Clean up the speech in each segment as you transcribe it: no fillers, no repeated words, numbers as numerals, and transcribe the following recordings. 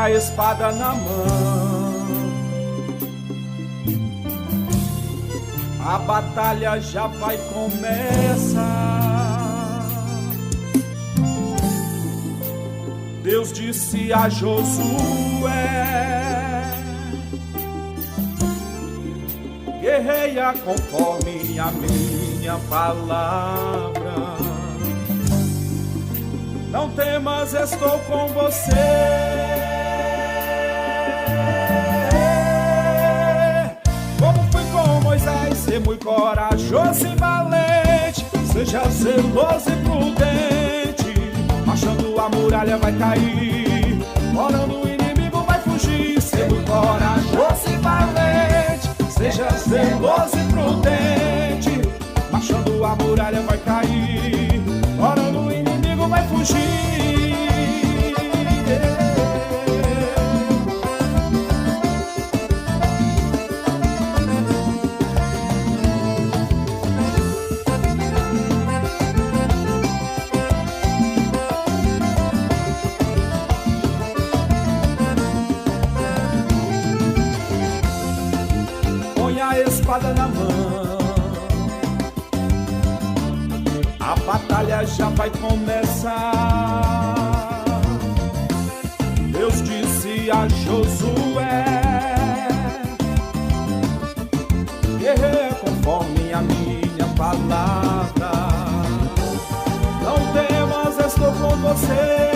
a espada na mão. A batalha já vai começar. Deus disse a Josué: guerreia conforme a minha palavra. Não temas, estou com você. Como fui com Moisés, ser muito corajoso e valente. Seja zeloso e prudente. Marchando a muralha vai cair. Orando o inimigo vai fugir. Ser muito corajoso e valente. Seja zeloso e prudente. Marchando a muralha vai cair. Orando o inimigo vai fugir. Põe a espada na mão. A batalha já vai começar. Deus disse a Josué: guerreia conforme a minha palavra. Não temas, estou com você.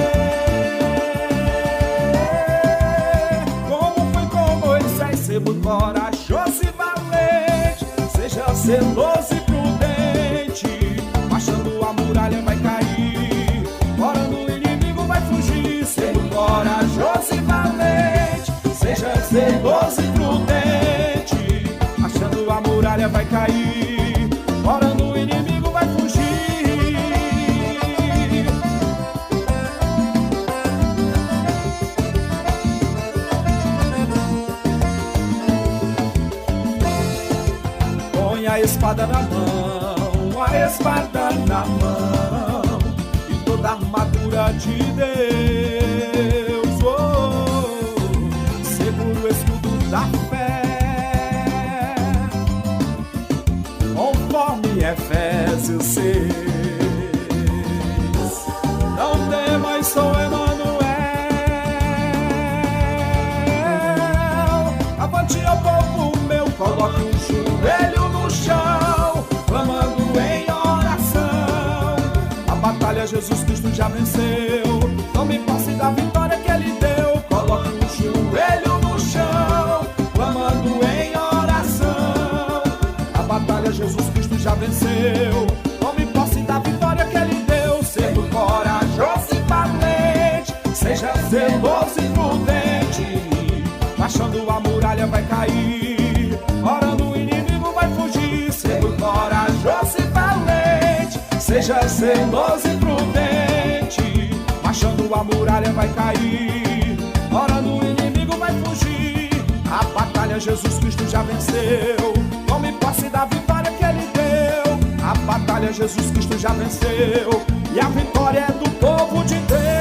Como fui com Moisés, ser muito corajoso e valente. Seja zeloso e prudente. Marchando a muralha vai cair. Orando o inimigo vai fugir. Sendo corajoso e valente. Seja zeloso e prudente. Marchando a muralha vai cair. Orando o inimigo vai fugir. Põe a espada na mão, a espada na mão e toda a armadura de Deus. Segura o escudo da fé, conforme Efésios 6. Não temas, sou Emanuel. Avante, ó povo meu, coloque um joelho no chão, clamando em oração. A batalha Jesus Cristo já venceu. Tome posse da vitória que Ele deu. Coloque um joelho no chão, clamando em oração. A batalha Jesus Cristo já venceu. Tome posse da vitória que Ele deu. Sendo corajoso e valente. Seja zeloso e prudente. Marchando a muralha vai cair. Orando o inimigo vai fugir. Sendo corajoso e valente. Seja zeloso e prudente. Marchando a muralha vai cair. Orando o inimigo vai fugir. A batalha Jesus Cristo já venceu. Tome posse da vitória que Ele deu. A batalha Jesus Cristo já venceu. E a vitória é do povo de Deus.